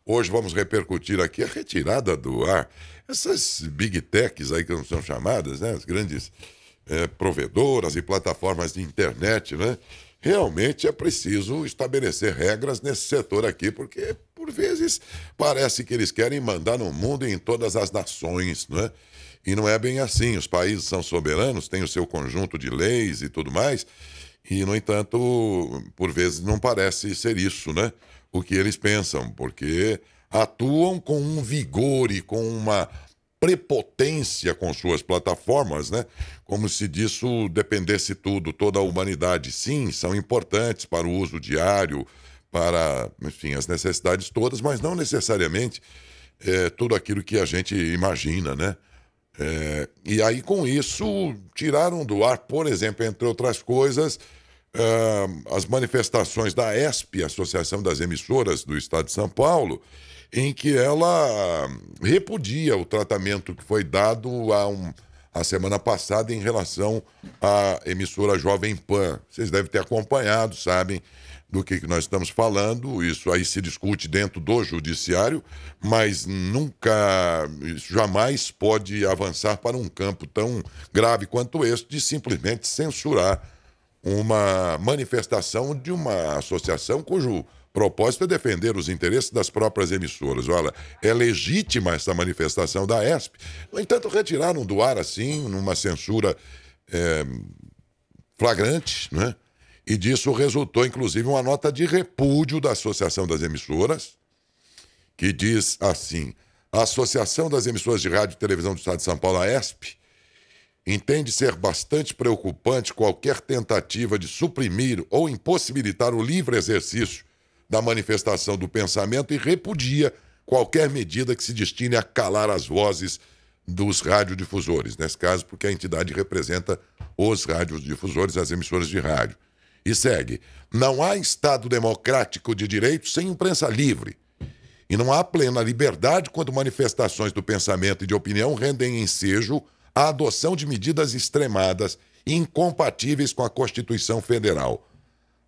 Hoje vamos repercutir aqui a retirada do ar. Essas big techs aí que não são chamadas, né? As grandes provedoras e plataformas de internet, né? Realmente é preciso estabelecer regras nesse setor aqui, porque por vezes parece que eles querem mandar no mundo e em todas as nações, não é? E não é bem assim. Os países são soberanos, têm o seu conjunto de leis e tudo mais, e, no entanto, por vezes não parece ser isso, né? O que eles pensam, porque atuam com um vigor e com uma prepotência com suas plataformas, né? Como se disso dependesse tudo, toda a humanidade. Sim, são importantes para o uso diário, para, enfim, as necessidades todas, mas não necessariamente tudo aquilo que a gente imagina, né? E aí, com isso, tiraram do ar, por exemplo, entre outras coisas, as manifestações da ESP, Associação das Emissoras do Estado de São Paulo, em que ela repudia o tratamento que foi dado a semana passada em relação à emissora Jovem Pan. Vocês devem ter acompanhado, sabem do que nós estamos falando. Isso aí se discute dentro do judiciário, mas nunca, isso jamais pode avançar para um campo tão grave quanto este de simplesmente censurar uma manifestação de uma associação cujo propósito é defender os interesses das próprias emissoras. Olha, é legítima essa manifestação da ESP. No entanto, retiraram do ar, assim, numa censura flagrante, né? E disso resultou, inclusive, uma nota de repúdio da Associação das Emissoras, que diz assim: a Associação das Emissoras de Rádio e Televisão do Estado de São Paulo, a ESP, entende ser bastante preocupante qualquer tentativa de suprimir ou impossibilitar o livre exercício da manifestação do pensamento e repudia qualquer medida que se destine a calar as vozes dos radiodifusores, nesse caso porque a entidade representa os radiodifusores, as emissoras de rádio. E segue: não há Estado democrático de direito sem imprensa livre. E não há plena liberdade quando manifestações do pensamento e de opinião rendem ensejo à adoção de medidas extremadas e incompatíveis com a Constituição Federal.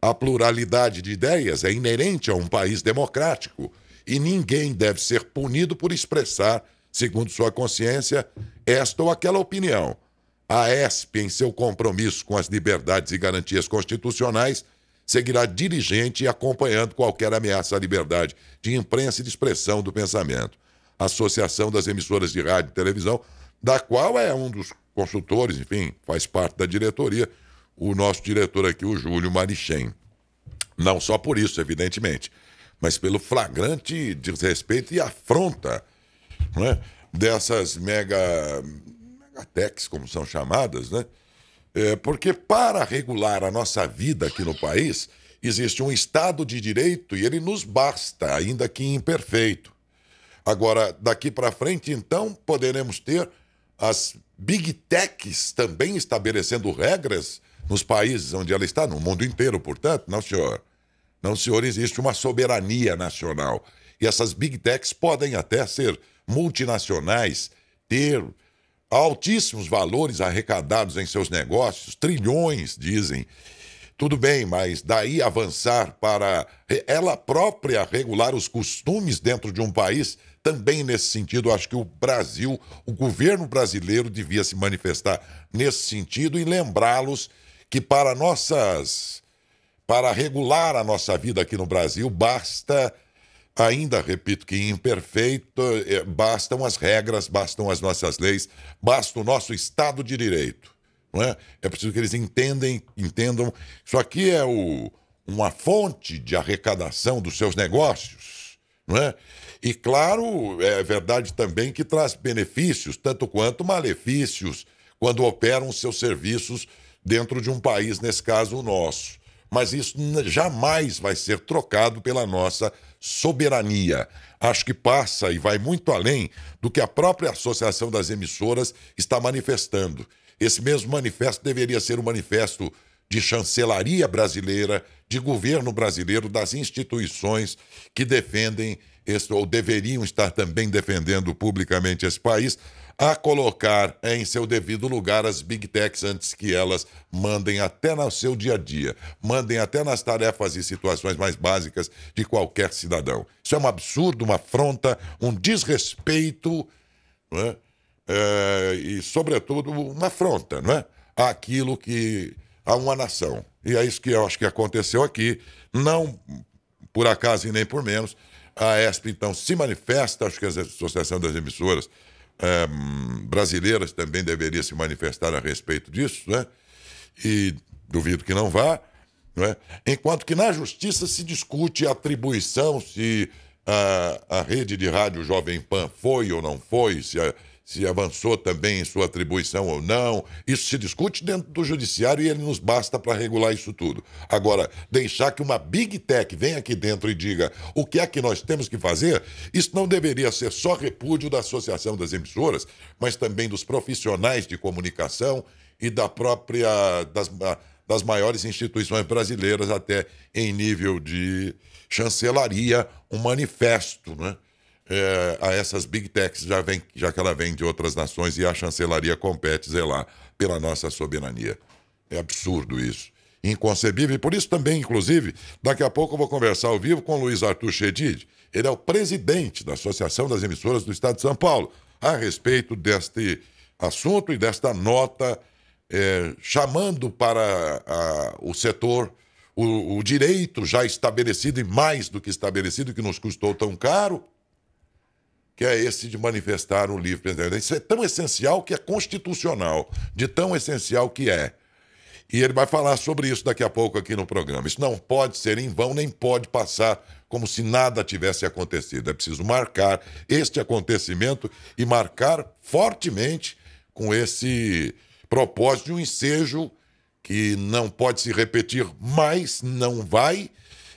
A pluralidade de ideias é inerente a um país democrático e ninguém deve ser punido por expressar, segundo sua consciência, esta ou aquela opinião. A ESP, em seu compromisso com as liberdades e garantias constitucionais, seguirá diligente e acompanhando qualquer ameaça à liberdade de imprensa e de expressão do pensamento. A Associação das Emissoras de Rádio e Televisão, da qual é um dos consultores, enfim, faz parte da diretoria, o nosso diretor aqui, o Júlio Marichem. Não só por isso, evidentemente, mas pelo flagrante desrespeito e afronta, não é, dessas megatechs, como são chamadas, né? Porque para regular a nossa vida aqui no país, existe um Estado de Direito e ele nos basta, ainda que imperfeito. Agora, daqui para frente, então, poderemos ter as big techs também estabelecendo regras nos países onde ela está, no mundo inteiro, portanto. Não, senhor. Não, senhor, existe uma soberania nacional. E essas big techs podem até ser multinacionais, ter altíssimos valores arrecadados em seus negócios, trilhões, dizem. Tudo bem, mas daí avançar para ela própria regular os costumes dentro de um país, também nesse sentido, acho que o Brasil, o governo brasileiro devia se manifestar nesse sentido e lembrá-los que para regular a nossa vida aqui no Brasil, basta, ainda repito que imperfeito, bastam as regras, bastam as nossas leis, basta o nosso Estado de Direito. Não é? É preciso que eles entendam. Isso aqui é uma fonte de arrecadação dos seus negócios. Não é? E, claro, é verdade também que traz benefícios, tanto quanto malefícios, quando operam seus serviços dentro de um país, nesse caso o nosso. Mas isso jamais vai ser trocado pela nossa soberania. Acho que passa e vai muito além do que a própria Associação das Emissoras está manifestando. Esse mesmo manifesto deveria ser um manifesto de chancelaria brasileira, de governo brasileiro, das instituições que defendem ou deveriam estar também defendendo publicamente esse país. a colocar em seu devido lugar as Big Techs antes que elas mandem até no seu dia a dia, mandem até nas tarefas e situações mais básicas de qualquer cidadão. Isso é um absurdo, uma afronta, um desrespeito, não é? E, sobretudo, uma afronta, não é? Àquilo que... a uma nação. E é isso que eu acho que aconteceu aqui, não por acaso e nem por menos. A ESP, então, se manifesta, acho que a Associação das Emissoras brasileiras também deveria se manifestar a respeito disso, né? E duvido que não vá, não é? Enquanto que na Justiça se discute a atribuição, se a rede de rádio Jovem Pan foi ou não foi, se avançou também em sua atribuição ou não. Isso se discute dentro do judiciário e ele nos basta para regular isso tudo. Agora, deixar que uma Big Tech venha aqui dentro e diga o que é que nós temos que fazer, isso não deveria ser só repúdio da Associação das Emissoras, mas também dos profissionais de comunicação e das maiores instituições brasileiras, até em nível de chancelaria, um manifesto, né? A essas Big Techs, já que ela vem de outras nações e a chancelaria compete zelar pela nossa soberania. É absurdo isso. Inconcebível. E por isso também, inclusive, daqui a pouco eu vou conversar ao vivo com o Luiz Arthur Chedid. Ele é o presidente da Associação das Emissoras do Estado de São Paulo, a respeito deste assunto e desta nota chamando para o setor o direito já estabelecido e mais do que estabelecido, que nos custou tão caro, que é esse de manifestar o livre pensamento. Isso é tão essencial que é constitucional, de tão essencial que é. E ele vai falar sobre isso daqui a pouco aqui no programa. Isso não pode ser em vão, nem pode passar como se nada tivesse acontecido. É preciso marcar este acontecimento e marcar fortemente com esse propósito de um ensejo que não pode se repetir mais, não vai.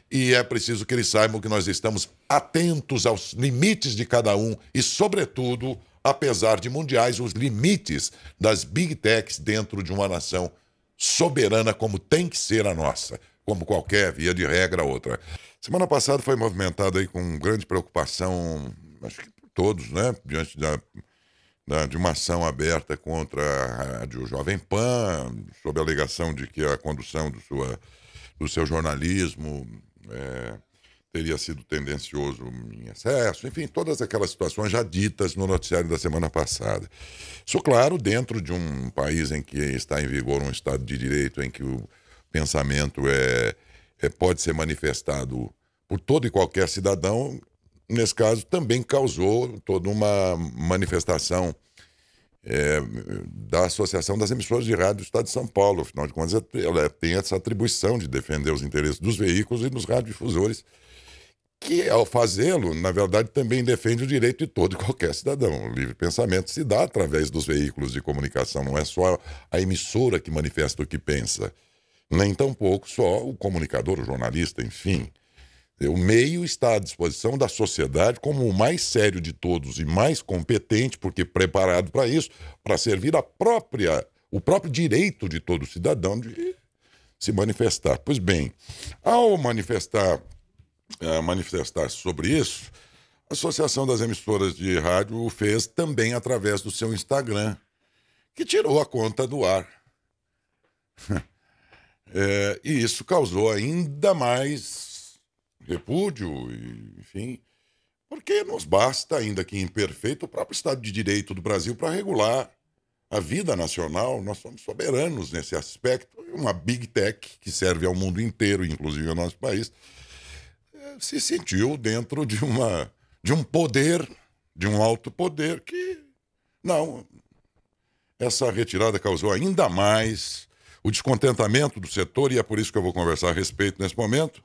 E é preciso que eles saibam que nós estamos atentos aos limites de cada um e, sobretudo, apesar de mundiais, os limites das Big Techs dentro de uma nação soberana como tem que ser a nossa, como qualquer, via de regra, outra. Semana passada foi movimentada aí com grande preocupação, acho que por todos, né, diante de uma ação aberta contra a Rádio Jovem Pan, sob a alegação de que a condução do seu jornalismo teria sido tendencioso em excesso, enfim, todas aquelas situações já ditas no noticiário da semana passada. Isso, claro, dentro de um país em que está em vigor um Estado de Direito, em que o pensamento pode ser manifestado por todo e qualquer cidadão, nesse caso também causou toda uma manifestação da Associação das Emissoras de Rádio do Estado de São Paulo. Afinal de contas, ela tem essa atribuição de defender os interesses dos veículos e dos radiodifusores, que, ao fazê-lo, na verdade, também defende o direito de todo e qualquer cidadão. O livre pensamento se dá através dos veículos de comunicação, não é só a emissora que manifesta o que pensa, nem tampouco só o comunicador, o jornalista, enfim. O meio está à disposição da sociedade como o mais sério de todos e mais competente, porque preparado para isso, para servir o próprio direito de todo cidadão de se manifestar. Pois bem, ao manifestar sobre isso, a Associação das Emissoras de Rádio o fez também através do seu Instagram, que tirou a conta do ar. E isso causou ainda mais repúdio, enfim, porque nos basta, ainda que imperfeito, o próprio Estado de Direito do Brasil para regular a vida nacional. Nós somos soberanos nesse aspecto. Uma Big Tech que serve ao mundo inteiro, inclusive ao nosso país, se sentiu dentro de um poder, de um alto poder que, não, essa retirada causou ainda mais o descontentamento do setor, e é por isso que eu vou conversar a respeito nesse momento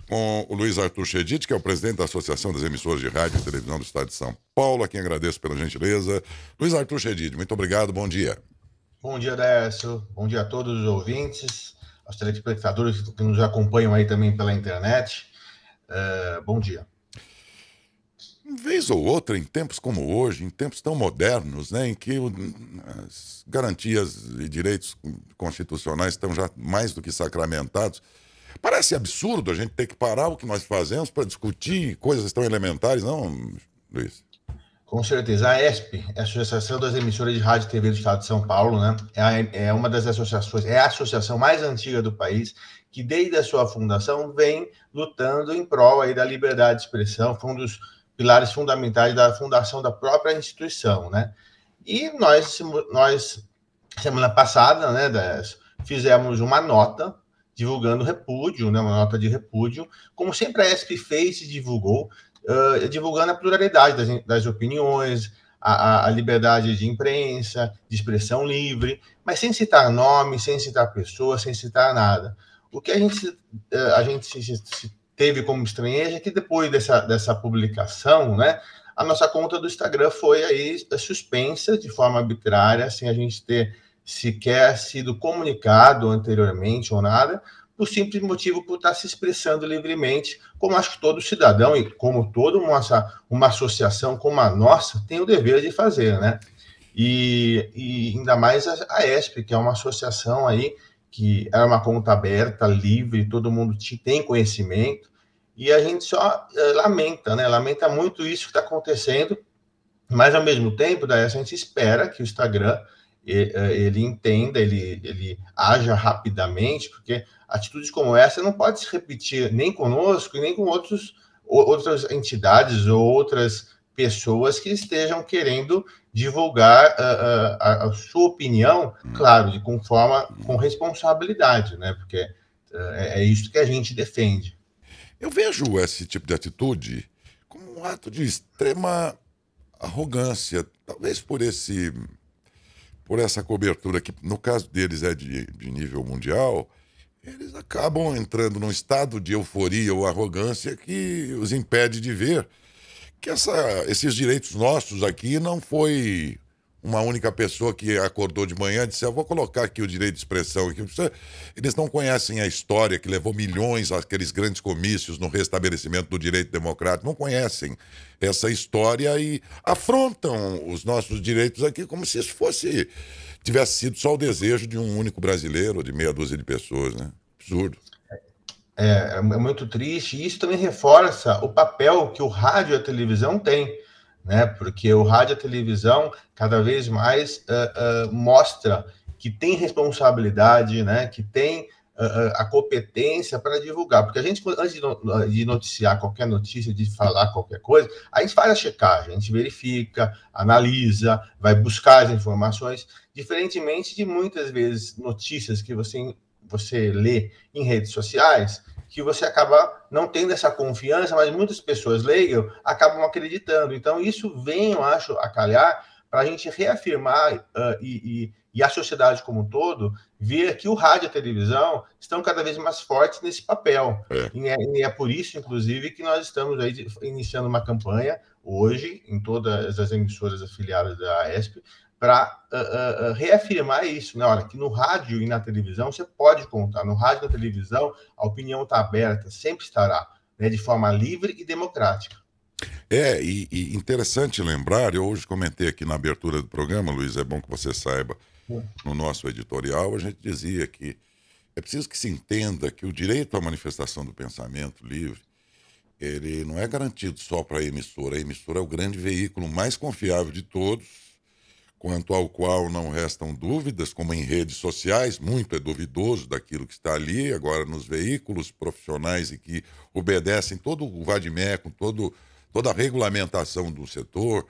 com o Luiz Arthur Chedid, que é o presidente da Associação das Emissoras de Rádio e Televisão do Estado de São Paulo, a quem agradeço pela gentileza. Luiz Arthur Chedid, muito obrigado, bom dia. Bom dia, Décio. Bom dia a todos os ouvintes, aos telespectadores que nos acompanham aí também pela internet. Bom dia. Vez ou outra, em tempos como hoje, em tempos tão modernos, né, em que as garantias e direitos constitucionais estão já mais do que sacramentados, parece absurdo a gente ter que parar o que nós fazemos para discutir coisas tão elementares, não, Luiz? Com certeza. A ESP, a Associação das Emissoras de Rádio e TV do Estado de São Paulo, né? É uma das associações, é a associação mais antiga do país, que desde a sua fundação vem lutando em prol aí da liberdade de expressão, foi um dos pilares fundamentais da fundação da própria instituição, né? E nós semana passada, né, fizemos uma nota divulgando repúdio, né, uma nota de repúdio, como sempre a ESP fez e divulgou, divulgando a pluralidade das opiniões, a liberdade de imprensa, de expressão livre, mas sem citar nomes, sem citar pessoas, sem citar nada. O que a gente teve como estranheza é que depois dessa publicação, né, a nossa conta do Instagram foi aí suspensa de forma arbitrária, sem a gente ter sequer sido comunicado anteriormente ou nada, por simples motivo por estar se expressando livremente, como acho que todo cidadão e como toda uma associação como a nossa tem o dever de fazer, né? E ainda mais a ESP, que é uma associação aí que é uma conta aberta, livre, todo mundo tem conhecimento, e a gente só lamenta, né? Lamenta muito isso que está acontecendo, mas ao mesmo tempo, daí a gente espera que o Instagram ele entenda, ele haja rapidamente, porque atitudes como essa não pode se repetir nem conosco e nem com outras entidades ou outras pessoas que estejam querendo divulgar a sua opinião, claro, com responsabilidade, né? Porque é isso que a gente defende. Eu vejo esse tipo de atitude como um ato de extrema arrogância, talvez por essa cobertura que, no caso deles, é de nível mundial. Eles acabam entrando num estado de euforia ou arrogância que os impede de ver que esses direitos nossos aqui não foi uma única pessoa que acordou de manhã e disse: eu vou colocar aqui o direito de expressão. Eles não conhecem a história que levou milhões àqueles grandes comícios no restabelecimento do direito democrático, não conhecem essa história e afrontam os nossos direitos aqui como se isso tivesse sido só o desejo de um único brasileiro, de meia dúzia de pessoas, né? Absurdo. É muito triste, e isso também reforça o papel que o rádio e a televisão têm, né? Porque o rádio e a televisão cada vez mais mostra que tem responsabilidade, né? Que tem a competência para divulgar. Porque a gente, antes de noticiar qualquer notícia, de falar qualquer coisa, a gente faz a checagem, a gente verifica, analisa, vai buscar as informações, diferentemente de muitas vezes notícias que você lê em redes sociais, que você acaba não tendo essa confiança, mas muitas pessoas leiam, acabam acreditando. Então, isso vem, eu acho, a calhar para a gente reafirmar e a sociedade como um todo ver que o rádio e a televisão estão cada vez mais fortes nesse papel. E é por isso, inclusive, que nós estamos aí iniciando uma campanha hoje em todas as emissoras afiliadas da ESP, para reafirmar isso, né? Olha, que no rádio e na televisão você pode contar. No rádio e na televisão a opinião está aberta, sempre estará, né? De forma livre e democrática. E interessante lembrar, eu hoje comentei aqui na abertura do programa, Luiz, é bom que você saiba, no nosso editorial, a gente dizia que é preciso que se entenda que o direito à manifestação do pensamento livre, ele não é garantido só para a emissora é o grande veículo mais confiável de todos, quanto ao qual não restam dúvidas, como em redes sociais, muito é duvidoso daquilo que está ali, agora nos veículos profissionais e que obedecem todo o vade-mecum, toda a regulamentação do setor,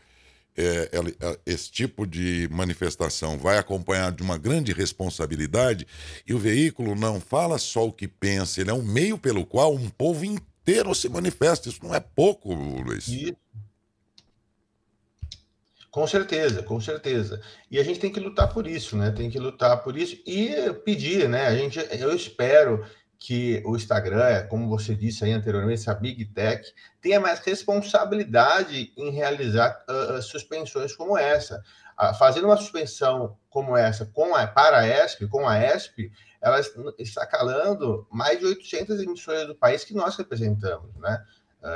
esse tipo de manifestação vai acompanhado de uma grande responsabilidade e o veículo não fala só o que pensa, ele é um meio pelo qual um povo inteiro se manifesta. Isso não é pouco, Luiz. Com certeza, com certeza. E a gente tem que lutar por isso, né? Tem que lutar por isso e pedir, né? Eu espero que o Instagram, como você disse aí anteriormente, essa Big Tech, tenha mais responsabilidade em realizar suspensões como essa. Fazendo uma suspensão como essa para a ESP, com a ESP, ela está calando mais de 800 emissoras do país que nós representamos, né?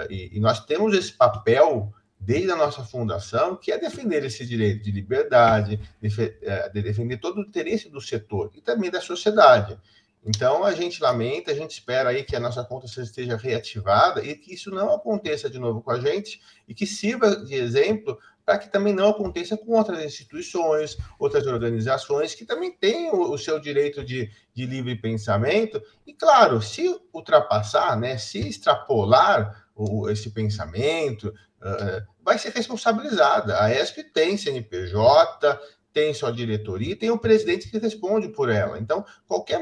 E nós temos esse papel desde a nossa fundação, que é defender esse direito de liberdade, de defender todo o interesse do setor e também da sociedade. Então, a gente lamenta, a gente espera aí que a nossa conta esteja reativada e que isso não aconteça de novo com a gente e que sirva de exemplo para que também não aconteça com outras instituições, outras organizações que também têm o seu direito de livre pensamento. E, claro, se ultrapassar, né, se extrapolar esse pensamento, vai ser responsabilizada. A ESP tem CNPJ, tem sua diretoria e tem o presidente que responde por ela. Então, qualquer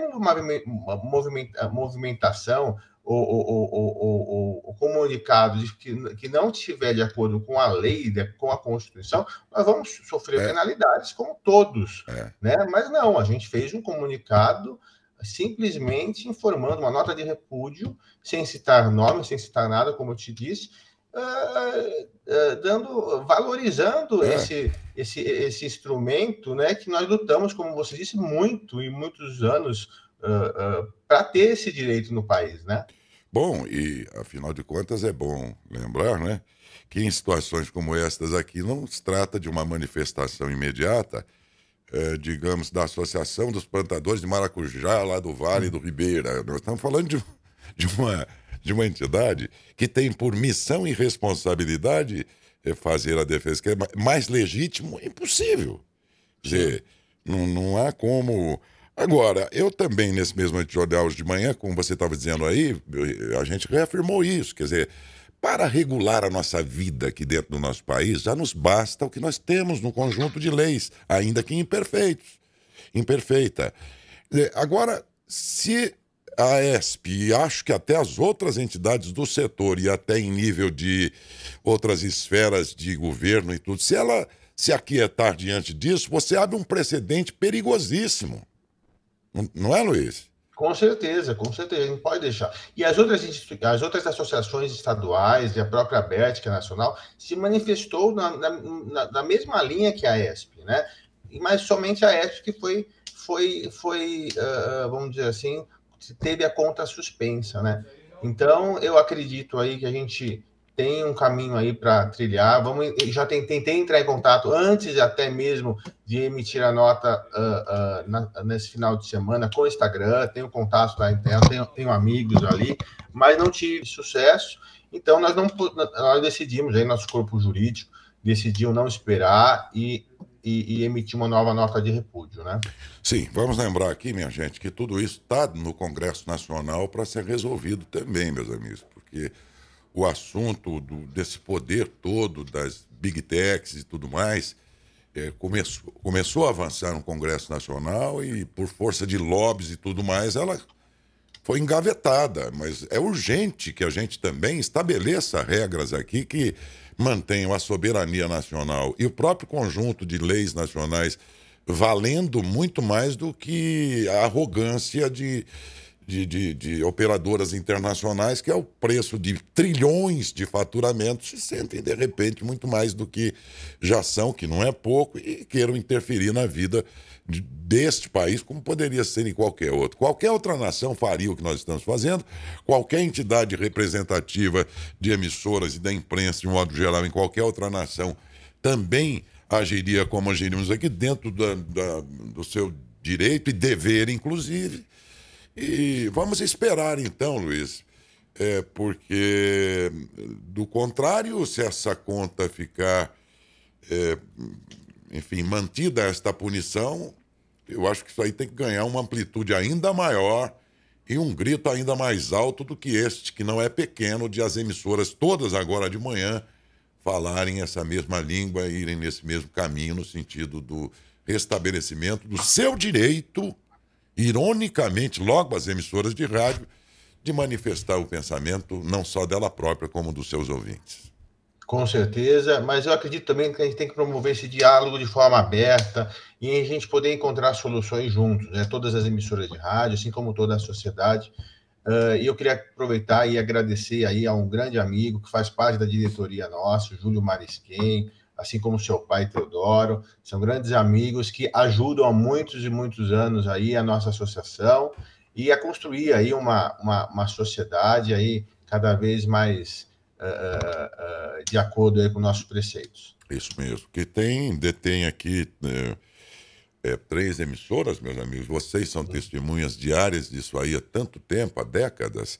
movimentação ou comunicado que não estiver de acordo com a lei, com a Constituição, nós vamos sofrer penalidades, como todos. Né? Mas não, a gente fez um comunicado simplesmente informando, uma nota de repúdio, sem citar nomes, sem citar nada, como eu te disse, valorizando esse instrumento, né, que nós lutamos, como você disse, muito e muitos anos para ter esse direito no país, né? Bom, e afinal de contas é bom lembrar, né, que em situações como estas aqui não se trata de uma manifestação imediata, digamos, da Associação dos Plantadores de Maracujá, lá do Vale do Ribeira. Nós estamos falando de uma entidade que tem por missão e responsabilidade fazer a defesa, que é mais legítimo impossível. Quer dizer, não há como... Agora, eu também, nesse mesmo editorial de manhã, como você estava dizendo aí, a gente reafirmou isso. Quer dizer, para regular a nossa vida aqui dentro do nosso país, já nos basta o que nós temos no conjunto de leis, ainda que imperfeita. Agora, se a ESP, e acho que até as outras entidades do setor, e até em nível de outras esferas de governo e tudo, se ela se aquietar diante disso, você abre um precedente perigosíssimo. Não é, Luiz? Com certeza, não pode deixar. E as outras associações estaduais e a própria Bética Nacional se manifestou na mesma linha que a ESP, né? Mas somente a ESP que vamos dizer assim, teve a conta suspensa, né? Então, eu acredito aí que a gente tem um caminho aí para trilhar. Já tentei entrar em contato antes até mesmo de emitir a nota nesse final de semana com o Instagram, tenho contato lá interno, tenho amigos ali, mas não tive sucesso. Então, nós decidimos, aí nosso corpo jurídico decidiu não esperar e emitir uma nova nota de repúdio, né? Sim, vamos lembrar aqui, minha gente, que tudo isso está no Congresso Nacional para ser resolvido também, meus amigos, porque o assunto desse poder todo das big techs e tudo mais começou a avançar no Congresso Nacional e, por força de lobbies e tudo mais, ela foi engavetada. Mas é urgente que a gente também estabeleça regras aqui que mantenham a soberania nacional e o próprio conjunto de leis nacionais valendo muito mais do que a arrogância de operadoras internacionais, que é o preço de trilhões de faturamentos, se sentem, de repente, muito mais do que já são, que não é pouco, e queiram interferir na vida deste país, como poderia ser em qualquer outro. Qualquer outra nação faria o que nós estamos fazendo, qualquer entidade representativa de emissoras e da imprensa, de modo geral, em qualquer outra nação, também agiria como agiríamos aqui, dentro do seu direito e dever, inclusive. E vamos esperar então, Luiz, porque do contrário, se essa conta ficar, enfim, mantida esta punição, eu acho que isso aí tem que ganhar uma amplitude ainda maior e um grito ainda mais alto do que este, que não é pequeno, de as emissoras todas agora de manhã falarem essa mesma língua e irem nesse mesmo caminho, no sentido do restabelecimento do seu direito, ironicamente, logo as emissoras de rádio, de manifestar o pensamento não só dela própria, como dos seus ouvintes. Com certeza, mas eu acredito também que a gente tem que promover esse diálogo de forma aberta e a gente poder encontrar soluções juntos, né? Todas as emissoras de rádio, assim como toda a sociedade. E eu queria aproveitar e agradecer aí a um grande amigo que faz parte da diretoria nossa, o Júlio Marisquem, assim como seu pai, Teodoro. São grandes amigos que ajudam há muitos e muitos anos aí a nossa associação e a construir aí uma sociedade aí cada vez mais de acordo aí com nossos preceitos. Isso mesmo, que detém aqui 3 emissoras, meus amigos. Vocês são testemunhas diárias disso aí há tanto tempo, há décadas.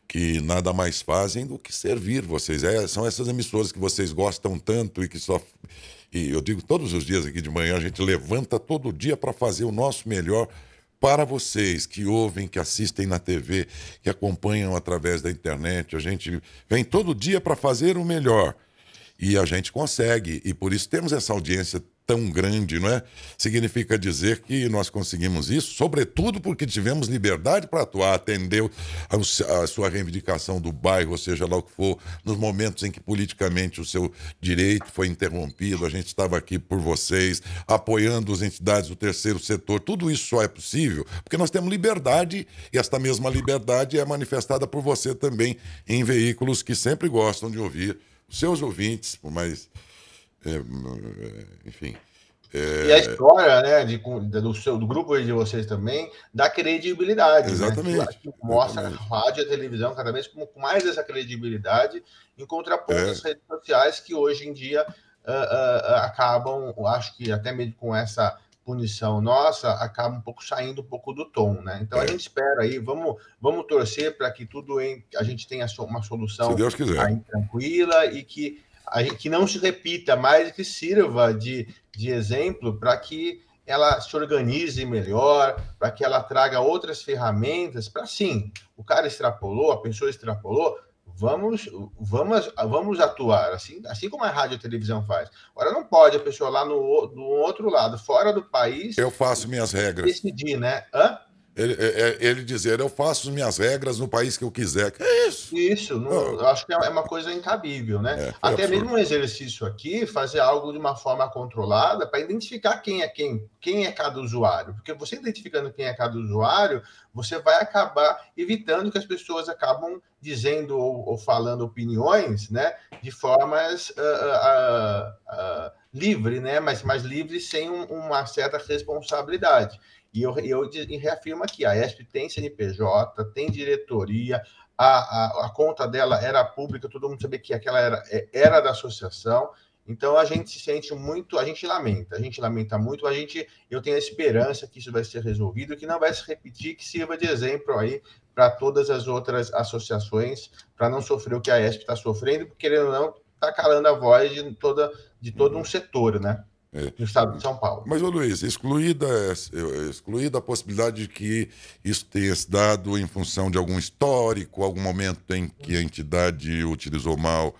que nada mais fazem do que servir vocês. São essas emissoras que vocês gostam tanto e que só... E eu digo, todos os dias aqui de manhã, a gente levanta todo dia para fazer o nosso melhor para vocês que ouvem, que assistem na TV, que acompanham através da internet. A gente vem todo dia para fazer o melhor. E a gente consegue, e por isso temos essa audiência tão grande, não é? Significa dizer que nós conseguimos isso, sobretudo porque tivemos liberdade para atuar, atender a sua reivindicação do bairro, ou seja lá o que for, nos momentos em que politicamente o seu direito foi interrompido, a gente estava aqui por vocês, apoiando as entidades do terceiro setor. Tudo isso só é possível porque nós temos liberdade, e esta mesma liberdade é manifestada por você também em veículos que sempre gostam de ouvir os seus ouvintes, por mais... enfim. E a história, né, do grupo de vocês também dá credibilidade. Exatamente. Né? Que mostra a rádio e a televisão cada vez com mais essa credibilidade em contraponto às redes sociais que hoje em dia acabam, acho que até mesmo com essa punição nossa, acaba saindo um pouco do tom, né? Então a gente espera aí, vamos torcer para que a gente tenha uma solução, se Deus quiser, aí, tranquila, e que não se repita mais, que sirva de exemplo para que ela se organize melhor, para que ela traga outras ferramentas, para sim, o cara extrapolou, a pessoa extrapolou, vamos atuar, assim como a rádio e a televisão faz. Agora não pode a pessoa lá no outro lado, fora do país... Eu faço minhas regras. Decidir, né? Ele dizer, eu faço minhas regras no país que eu quiser. Que é isso? Isso, eu acho que é uma coisa incabível, né? Até absurdo. Mesmo um exercício aqui, fazer algo de uma forma controlada para identificar quem é cada usuário. Porque você identificando quem é cada usuário, você vai acabar evitando que as pessoas acabam dizendo ou falando opiniões, né? De formas livre, né? Mas mais livre, sem uma certa responsabilidade. E eu reafirmo aqui, a ESP tem CNPJ, tem diretoria, a conta dela era pública, todo mundo sabia que aquela era da associação, então a gente se sente muito, a gente lamenta muito, eu tenho a esperança que isso vai ser resolvido, que não vai se repetir, que sirva de exemplo aí para todas as outras associações, para não sofrer o que a ESP está sofrendo, porque, querendo ou não, está calando a voz de todo um setor, né? No estado de São Paulo. Mas, ô Luiz, excluída a possibilidade de que isso tenha se dado em função de algum histórico, algum momento em que a entidade utilizou mal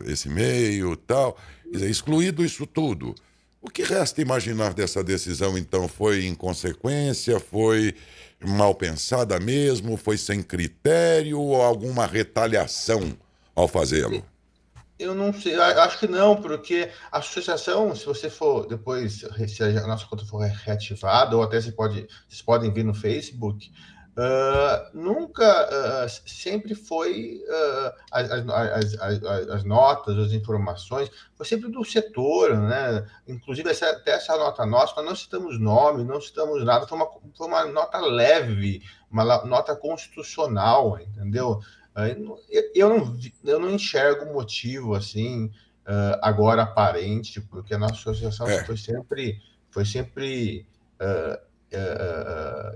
esse meio e tal, excluído isso tudo, o que resta imaginar dessa decisão, então? Foi inconsequência, foi mal pensada mesmo, foi sem critério ou alguma retaliação ao fazê-lo? Eu não sei, acho que não, porque a associação, se você for depois, se a nossa conta for reativada, ou até vocês podem ver no Facebook, nunca, sempre foi as notas, as informações, foi sempre do setor, né? Inclusive, até essa nota nossa, nós não citamos nome, não citamos nada, foi uma nota leve, uma nota constitucional, entendeu? Eu não enxergo motivo assim agora aparente, porque a nossa associação foi sempre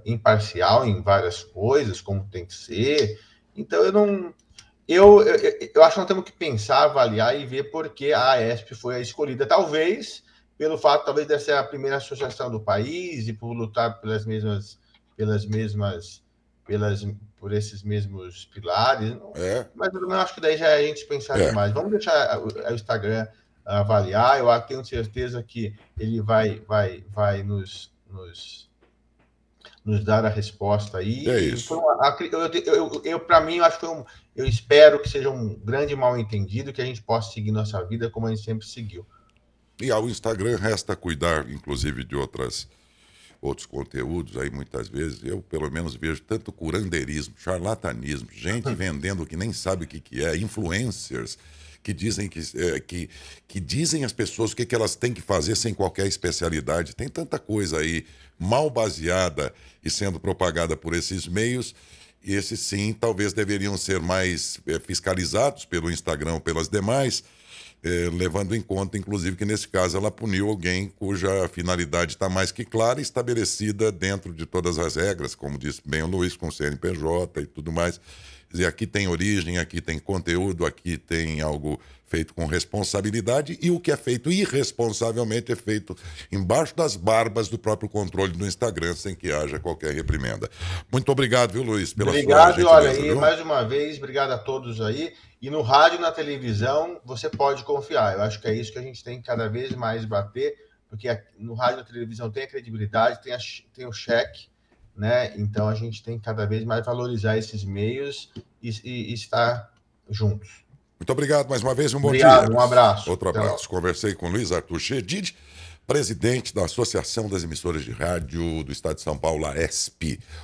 imparcial em várias coisas, como tem que ser. Então eu acho que nós temos que pensar, avaliar e ver por que a ESP foi a escolhida. Talvez pelo fato de ser a primeira associação do país e por lutar por esses mesmos pilares, mas eu não acho que daí já é a gente pensar demais. Vamos deixar o Instagram avaliar, eu tenho certeza que ele vai nos dar a resposta aí. É isso. Para mim, eu acho que eu espero que seja um grande mal-entendido, que a gente possa seguir nossa vida como a gente sempre seguiu. E ao Instagram resta cuidar, inclusive, de outros conteúdos aí, muitas vezes, eu pelo menos vejo tanto curandeirismo, charlatanismo, gente vendendo que nem sabe o que é, influencers que dizem que dizem às pessoas o que elas têm que fazer sem qualquer especialidade. Tem tanta coisa aí mal baseada e sendo propagada por esses meios, e esses sim talvez deveriam ser mais fiscalizados pelo Instagram ou pelas demais, levando em conta, inclusive, que nesse caso ela puniu alguém cuja finalidade está mais que clara e estabelecida dentro de todas as regras, como disse bem o Luiz, com CNPJ e tudo mais. Quer dizer, aqui tem origem, aqui tem conteúdo, aqui tem algo feito com responsabilidade, e o que é feito irresponsavelmente é feito embaixo das barbas do próprio controle do Instagram, sem que haja qualquer reprimenda. Muito obrigado, viu, Luiz, pela sua gentileza. Olha aí, mais uma vez, obrigado a todos aí. E no rádio e na televisão, você pode confiar. Eu acho que é isso que a gente tem que cada vez mais bater, porque no rádio e na televisão tem a credibilidade, tem o cheque, né? Então a gente tem que cada vez mais valorizar esses meios e estar juntos. Muito obrigado mais uma vez, um bom dia. Obrigado, um abraço. Outro abraço. Conversei com Luiz Arthur Chedid, presidente da Associação das Emissoras de Rádio do Estado de São Paulo, a AESP.